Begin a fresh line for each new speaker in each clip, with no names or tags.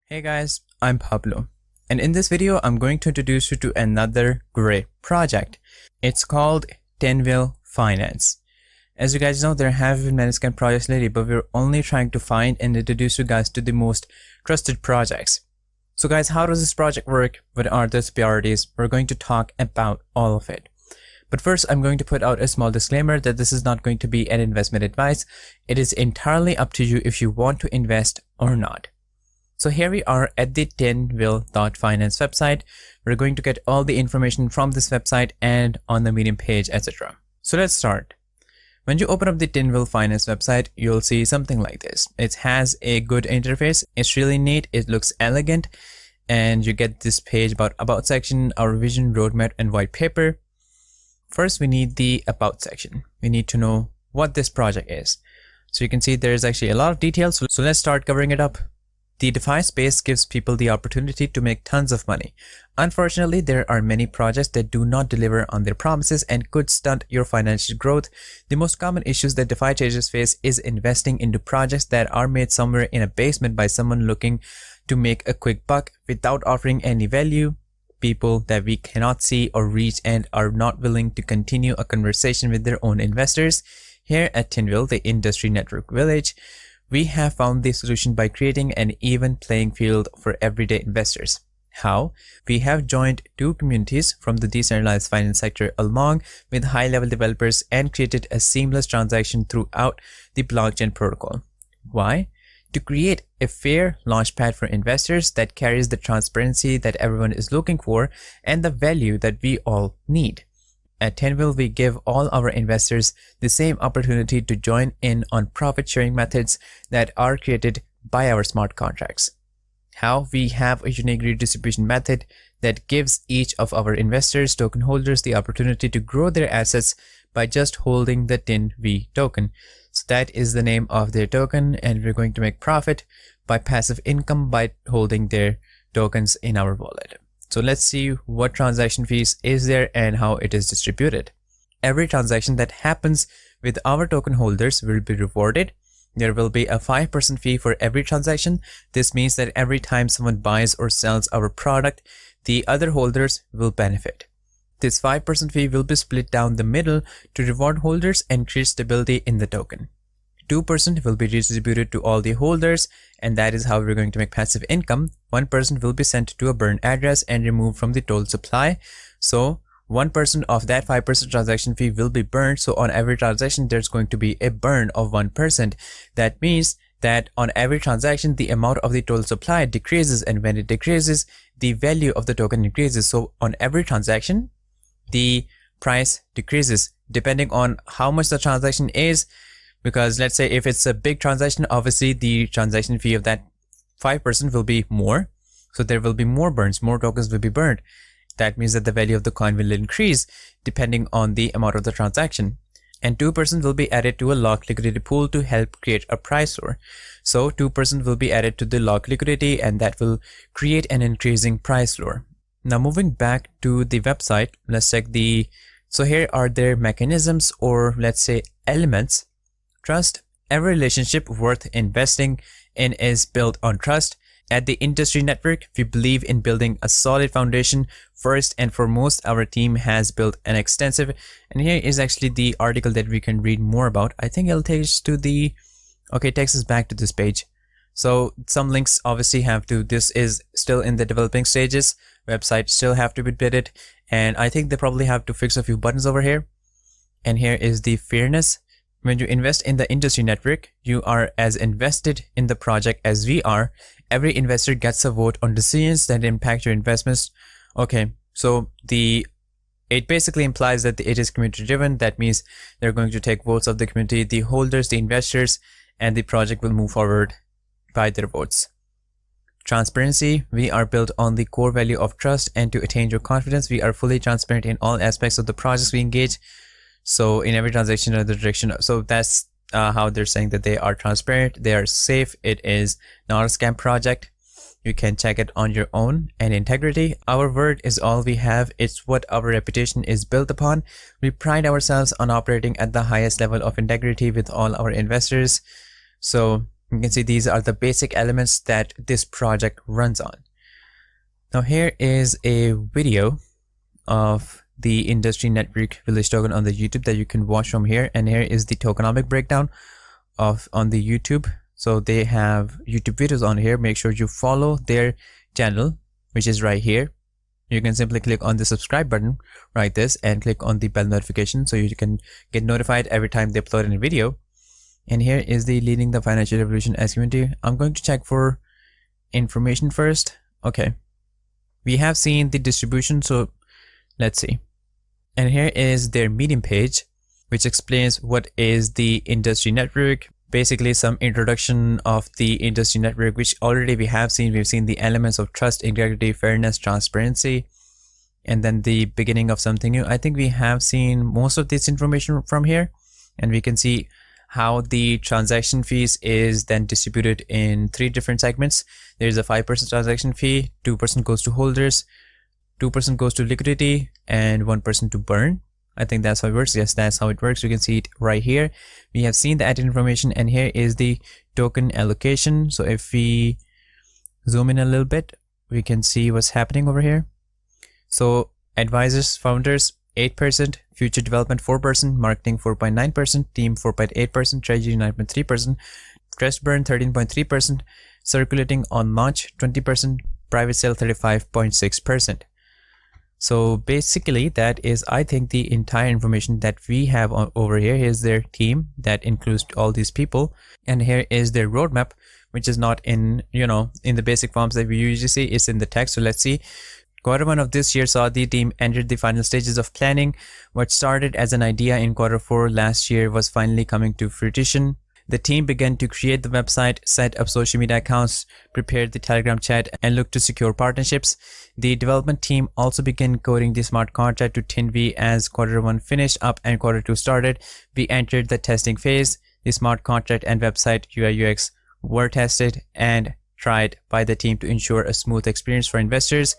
Hey guys, I'm Pablo, and in this video I'm going to introduce you to another great project. It's called TinVille Finance. As you guys know, there have been many scam projects lately, but we're only trying to find and introduce you guys to the most trusted projects. So guys, how does this project work? What are the priorities? We're going to talk about all of it. But first, I'm going to put out a small disclaimer that this is not going to be an investment advice. It is entirely up to you if you want to invest or not. So here we are at the TinVille.finance website. We're going to get all the information from this website and on the Medium page, etc. So let's start. When you open up the TinVille Finance website, you'll see something like this. It has a good interface. It's really neat. It looks elegant. And you get this page about section, our vision, roadmap, and white paper. First, we need the about section. We need to know what this project is. So you can see there's actually a lot of details. So let's start covering it up. The DeFi space gives people the opportunity to make tons of money. Unfortunately, there are many projects that do not deliver on their promises and could stunt your financial growth. The most common issues that DeFi traders face is investing into projects that are made somewhere in a basement by someone looking to make a quick buck without offering any value, people that we cannot see or reach, and are not willing to continue a conversation with their own investors. Here at TinVille, the industry network village, we have found the solution by creating an even playing field for everyday investors. How? We have joined two communities from the decentralized finance sector along with high-level developers and created a seamless transaction throughout the blockchain protocol. Why? To create a fair launchpad for investors that carries the transparency that everyone is looking for and the value that we all need. At TinVille, we give all our investors the same opportunity to join in on profit-sharing methods that are created by our smart contracts. How? We have a unique redistribution method that gives each of our investors, token holders, the opportunity to grow their assets by just holding the TinV token. So that is the name of their token, and we're going to make profit by passive income by holding their tokens in our wallet. So let's see what transaction fees is there and how it is distributed. Every transaction that happens with our token holders will be rewarded. There will be a 5% fee for every transaction. This means that every time someone buys or sells our product, the other holders will benefit. This 5% fee will be split down the middle to reward holders and create stability in the token. 2% will be distributed to all the holders, and that is how we're going to make passive income. 1% will be sent to a burn address and removed from the total supply. So 1% of that 5% transaction fee will be burned. So on every transaction, there's going to be a burn of 1%. That means that on every transaction, the amount of the total supply decreases, and when it decreases, the value of the token increases. So on every transaction, the price decreases depending on how much the transaction is. Because let's say if it's a big transaction, obviously the transaction fee of that 5% will be more. So there will be more burns, more tokens will be burned. That means that the value of the coin will increase depending on the amount of the transaction. And 2% will be added to a locked liquidity pool to help create a price floor. So 2% will be added to the locked liquidity, and that will create an increasing price floor. Now moving back to the website, let's check so here are their mechanisms, or let's say elements. Trust. Every relationship worth investing in is built on trust. At the industry network, we believe in building a solid foundation. First and foremost, our team has built an extensive, and here is actually the article that we can read more about. I think it'll take us to takes us back to this page. So some links obviously this is still in the developing stages. Website still have to be built, and I think they probably have to fix a few buttons over here. And here is the fairness. When you invest in the industry network, you are as invested in the project as we are. Every investor gets a vote on decisions that impact your investments. Okay, so it basically implies that it is community driven. That means they're going to take votes of the community, the holders, the investors, and the project will move forward by their votes. Transparency. We are built on the core value of trust, and to attain your confidence, we are fully transparent in all aspects of the projects we engage. So in every transaction or the direction. So that's how they're saying that they are transparent, they are safe. It is not a scam project. You can check it on your own. And integrity. Our word is all we have. It's what our reputation is built upon. We pride ourselves on operating at the highest level of integrity with all our investors. So You can see these are the basic elements that this project runs on. Now here is a video of the industry network village token on the YouTube that you can watch from here, and here is the tokenomic breakdown on the YouTube. So they have YouTube videos on here. Make sure you follow their channel, which is right here. You can simply click on the subscribe button right this and click on the bell notification so you can get notified every time they upload a video. And here is the leading the financial revolution as community. I'm going to check for information first. Okay, we have seen the distribution, so let's see. And here is their Medium page, which explains what is the industry network. Basically some introduction of the industry network, which already we have seen. We've seen the elements of trust, integrity, fairness, transparency, and then the beginning of something new. I think we have seen most of this information from here, and we can see how the transaction fees is then distributed in 3 different segments. There's a 5% transaction fee, 2% goes to holders, 2% goes to liquidity, and 1% to burn. I think that's how it works. Yes, that's how it works. You can see it right here. We have seen the added information, and here is the token allocation. So if we zoom in a little bit, we can see what's happening over here. So advisors, founders 8%, future development 4%, marketing 4.9%, team 4.8%, treasury 9.3%, trust burn 13.3%, circulating on launch 20%, private sale 35.6%. So basically that is, I think, the entire information that we have over here. Here's their team that includes all these people, and here is their roadmap, which is not in, in the basic forms that we usually see. It's in the text. So let's see. Q1 of this year saw the team entered the final stages of planning. What started as an idea in Q4 last year was finally coming to fruition. The team began to create the website, set up social media accounts, prepared the Telegram chat, and looked to secure partnerships. The development team also began coding the smart contract to TinV as Q1 finished up and Q2 started. We entered the testing phase. The smart contract and website UI UX were tested and tried by the team to ensure a smooth experience for investors.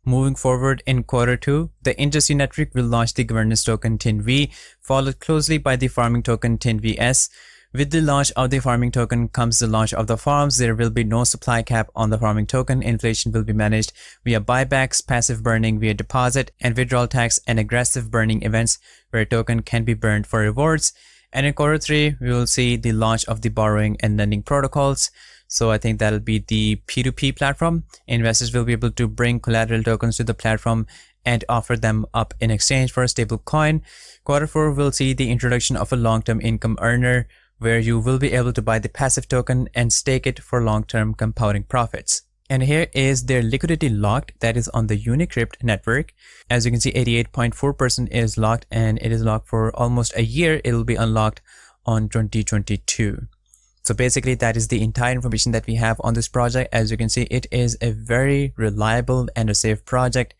Moving forward in Q2, the industry network will launch the governance token TINV, followed closely by the farming token TinVS. With the launch of the farming token comes the launch of the farms. There will be no supply cap on the farming token. Inflation will be managed via buybacks, passive burning via deposit and withdrawal tax, and aggressive burning events where a token can be burned for rewards. And in Q3, we will see the launch of the borrowing and lending protocols. So I think that'll be the P2P platform. Investors will be able to bring collateral tokens to the platform and offer them up in exchange for a stable coin. Q4 will see the introduction of a long-term income earner, where you will be able to buy the passive token and stake it for long-term compounding profits. And here is their liquidity locked, that is on the Unicrypt network. As you can see, 88.4% is locked, and it is locked for almost a year. It will be unlocked on 2022. So basically that is the entire information that we have on this project. As you can see, it is a very reliable and a safe project.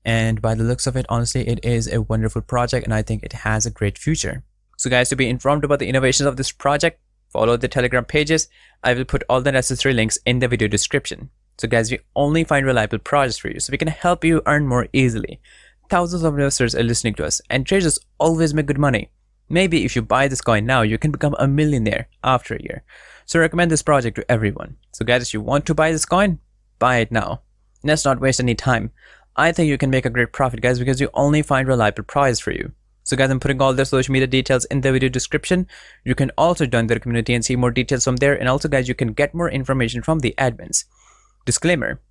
And by the looks of it, honestly, it is a wonderful project, and I think it has a great future. So guys, to be informed about the innovations of this project, follow the Telegram pages. I will put all the necessary links in the video description. So guys, we only find reliable projects for you, so we can help you earn more easily. Thousands of investors are listening to us, and traders always make good money. Maybe if you buy this coin now, you can become a millionaire after a year. So I recommend this project to everyone. So guys, if you want to buy this coin, buy it now. Let's not waste any time. I think you can make a great profit, guys, because you only find reliable projects for you. So guys, I'm putting all the social media details in the video description. You can also join their community and see more details from there. And also guys, you can get more information from the admins. Disclaimer: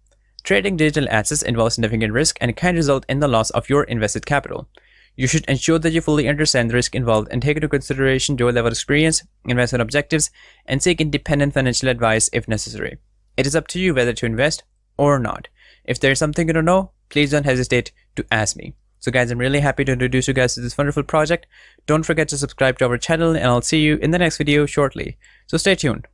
trading digital assets involves significant risk and can result in the loss of your invested capital. You should ensure that you fully understand the risk involved and take into consideration your level of experience, investment objectives, and seek independent financial advice if necessary. It is up to you whether to invest or not. If there is something you don't know, please don't hesitate to ask me. So guys, I'm really happy to introduce you guys to this wonderful project. Don't forget to subscribe to our channel, and I'll see you in the next video shortly. So stay tuned.